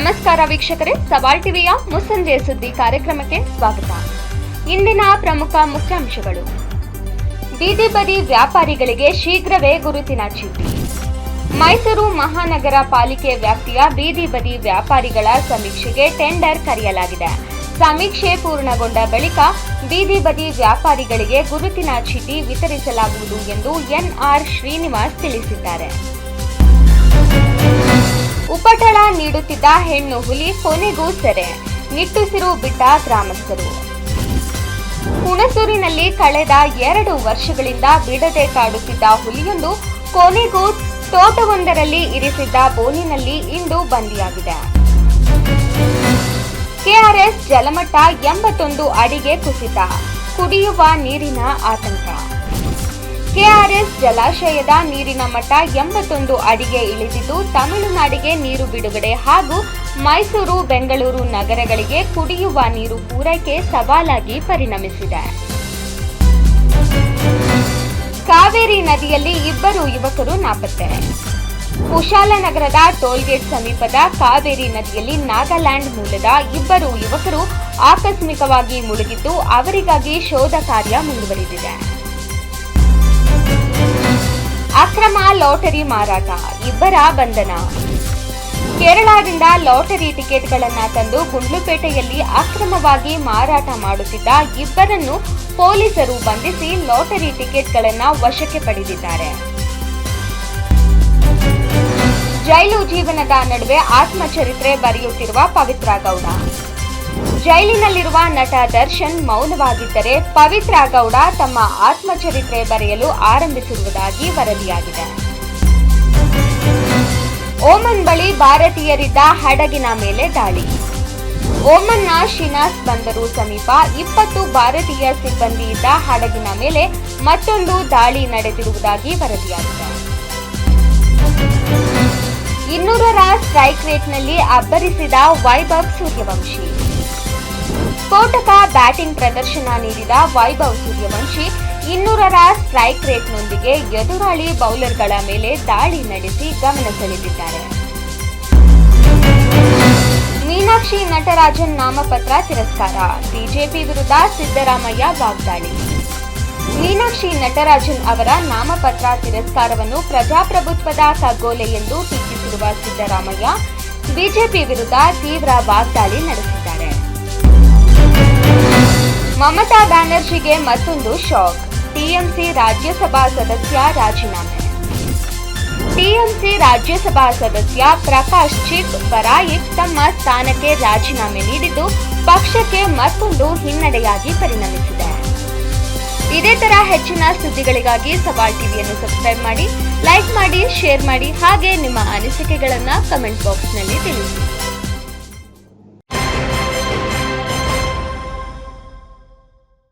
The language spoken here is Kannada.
ನಮಸ್ಕಾರ ವೀಕ್ಷಕರೇ, ಸವಾಲ್ ಟಿವಿಯ ಮುಸ್ಸಂಜೆ ಸುದ್ದಿ ಕಾರ್ಯಕ್ರಮಕ್ಕೆ ಸ್ವಾಗತ. ಇಂದಿನ ಪ್ರಮುಖ ಮುಖ್ಯಾಂಶಗಳು. ಬೀದಿ ಬದಿ ವ್ಯಾಪಾರಿಗಳಿಗೆ ಶೀಘ್ರವೇ ಗುರುತಿನ ಚೀಟಿ. ಮೈಸೂರು ಮಹಾನಗರ ಪಾಲಿಕೆ ವ್ಯಾಪ್ತಿಯ ಬೀದಿ ಬದಿ ವ್ಯಾಪಾರಿಗಳ ಸಮೀಕ್ಷೆಗೆ ಟೆಂಡರ್ ಕರೆಯಲಾಗಿದೆ. ಸಮೀಕ್ಷೆ ಪೂರ್ಣಗೊಂಡ ಬಳಿಕ ಬೀದಿ ಬದಿ ವ್ಯಾಪಾರಿಗಳಿಗೆ ಗುರುತಿನ ಚೀಟಿ ವಿತರಿಸಲಾಗುವುದು ಎಂದು ಎನ್ಆರ್ ಶ್ರೀನಿವಾಸ್ ತಿಳಿಸಿದ್ದಾರೆ. ಉಪಟಳ ನೀಡುತ್ತಿದ್ದ ಹೆಣ್ಣು ಹುಲಿ ಕೊನೆಗೂ ಸೆರೆ, ನಿಟ್ಟುಸಿರು ಬಿಟ್ಟ ಗ್ರಾಮಸ್ಥರು. ಹುಣಸೂರಿನಲ್ಲಿ ಕಳೆದ 2 ವರ್ಷಗಳಿಂದ ಬಿಡದೆ ಕಾಡುತ್ತಿದ್ದ ಹುಲಿಯೊಂದು ಕೊನೆಗೂ ತೋಟವೊಂದರಲ್ಲಿ ಇರಿಸಿದ್ದ ಬೋನಿನಲ್ಲಿ ಇಂದು ಬಂಧಿಯಾಗಿದೆ. ಕೆಆರ್ಎಸ್ ಜಲಮಟ್ಟ 81 ಅಡಿಗೆ ಕುಸಿತ, ಕುಡಿಯುವ ನೀರಿನ ಆತಂಕ. ಕೆಆರ್ಎಸ್ ಜಲಾಶಯದ ನೀರಿನ ಮಟ್ಟ 81 ಅಡಿಗೆ ಇಳಿದಿದ್ದು ತಮಿಳುನಾಡಿಗೆ ನೀರು ಬಿಡುಗಡೆ ಹಾಗೂ ಮೈಸೂರು, ಬೆಂಗಳೂರು ನಗರಗಳಿಗೆ ಕುಡಿಯುವ ನೀರು ಪೂರೈಕೆ ಸವಾಲಾಗಿ ಪರಿಣಮಿಸಿದೆ. ಕಾವೇರಿ ನದಿಯಲ್ಲಿ 2 ಯುವಕರು ನಾಪತ್ತೆ. ಕುಶಾಲನಗರದ ಟೋಲ್ಗೇಟ್ ಸಮೀಪದ ಕಾವೇರಿ ನದಿಯಲ್ಲಿ ನಾಗಾಲ್ಯಾಂಡ್ ಮೂಲದ 2 ಯುವಕರು ಆಕಸ್ಮಿಕವಾಗಿ ಮುಳುಗಿದ್ದು ಅವರಿಗಾಗಿ ಶೋಧ ಕಾರ್ಯ ಮುಂದುವರಿದಿದೆ. ಅಕ್ರಮ ಲಾಟರಿ ಮಾರಾಟ, 2 ಬಂಧನ. ಕೇರಳದಿಂದ ಲಾಟರಿ ಟಿಕೆಟ್ಗಳನ್ನು ತಂದು ಗುಂಡ್ಲುಪೇಟೆಯಲ್ಲಿ ಅಕ್ರಮವಾಗಿ ಮಾರಾಟ ಮಾಡುತ್ತಿದ್ದ 2ರನ್ನು ಪೊಲೀಸರು ಬಂಧಿಸಿ ಲಾಟರಿ ಟಿಕೆಟ್ಗಳನ್ನು ವಶಕ್ಕೆ ಪಡೆದಿದ್ದಾರೆ. ಜೈಲು ಜೀವನದ ನಡುವೆ ಆತ್ಮಚರಿತ್ರೆ ಬರೆಯುತ್ತಿರುವ ಪವಿತ್ರ ಗೌಡ. ಜೈಲಿನಲ್ಲಿರುವ ನಟ ದರ್ಶನ್ ಮೌನವಾಗಿದ್ದರೆ ಪವಿತ್ರ ಗೌಡ ತಮ್ಮ ಆತ್ಮಚರಿತ್ರೆ ಬರೆಯಲು ಆರಂಭಿಸಿರುವುದಾಗಿ ವರದಿಯಾಗಿದೆ. ಓಮನ್ ಬಳಿ ಭಾರತೀಯರಿದ್ದ ಹಡಗಿನ ಮೇಲೆ ದಾಳಿ. ಓಮನ್ನ ಶಿನಾಸ್ ಬಂದರು ಸಮೀಪ 20 ಭಾರತೀಯ ಸಿಬ್ಬಂದಿ ಇದ್ದ ಹಡಗಿನ ಮೇಲೆ ಮತ್ತೊಂದು ದಾಳಿ ನಡೆದಿರುವುದಾಗಿ ವರದಿಯಾಗಿದೆ. 200ರ ಸ್ಟ್ರೈಕ್ ರೇಟ್ನಲ್ಲಿ ಅಬ್ಬರಿಸಿದ ವೈಭವ್ ಸೂರ್ಯವಂಶಿ. ಸ್ಫೋಟಕ ಬ್ಯಾಟಿಂಗ್ ಪ್ರದರ್ಶನ ನೀಡಿದ ವೈಭವ್ ಸೂರ್ಯವಂಶಿ 200ರ ಸ್ಟ್ರೈಕ್ ರೇಟ್ನೊಂದಿಗೆ ಎದುರಾಳಿ ಬೌಲರ್ಗಳ ಮೇಲೆ ದಾಳಿ ನಡೆಸಿ ಗಮನ ಸೆಳೆದಿದ್ದಾರೆ. ಮೀನಾಕ್ಷಿ ನಟರಾಜನ್ ನಾಮಪತ್ರ ತಿರಸ್ಕಾರ, ಬಿಜೆಪಿ ವಿರುದ್ಧ ಸಿದ್ದರಾಮಯ್ಯ ವಾಗ್ದಾಳಿ. ಮೀನಾಕ್ಷಿ ನಟರಾಜನ್ ಅವರ ನಾಮಪತ್ರ ತಿರಸ್ಕಾರವನ್ನು ಪ್ರಜಾಪ್ರಭುತ್ವದ ಕಗ್ಗೊಲೆ ಎಂದು ಟೀಕಿಸಿರುವ ಸಿದ್ದರಾಮಯ್ಯ ಬಿಜೆಪಿ ವಿರುದ್ಧ ತೀವ್ರ ವಾಗ್ದಾಳಿ ನಡೆಸಿದ್ದಾರೆ. ಮಮತಾ ಬ್ಯಾನರ್ಜಿಗೆ ಮತ್ತೊಂದು ಶಾಕ್, ಟಿಎಂಸಿ ರಾಜ್ಯಸಭಾ ಸದಸ್ಯ ರಾಜೀನಾಮೆ. ಟಿಎಂಸಿ ರಾಜ್ಯಸಭಾ ಸದಸ್ಯ ಪ್ರಕಾಶ್ ಚಿಕ್ ಬರಾಯಿಕ್ ತಮ್ಮ ಸ್ಥಾನಕ್ಕೆ ರಾಜೀನಾಮೆ ನೀಡಿದ್ದು ಪಕ್ಷಕ್ಕೆ ಮತ್ತೊಂದು ಹಿನ್ನಡೆಯಾಗಿ ಪರಿಣಮಿಸಿದೆ. ಇದೇ ತರ ಹೆಚ್ಚಿನ ಸುದ್ದಿಗಳಿಗಾಗಿ ಸವಾಲ್ ಟಿವಿಯನ್ನು ಸಬ್ಸ್ಕ್ರೈಬ್ ಮಾಡಿ, ಲೈಕ್ ಮಾಡಿ, ಶೇರ್ ಮಾಡಿ, ಹಾಗೆ ನಿಮ್ಮ ಅನಿಸಿಕೆಗಳನ್ನು ಕಮೆಂಟ್ ಬಾಕ್ಸ್ನಲ್ಲಿ ತಿಳಿಸಿ.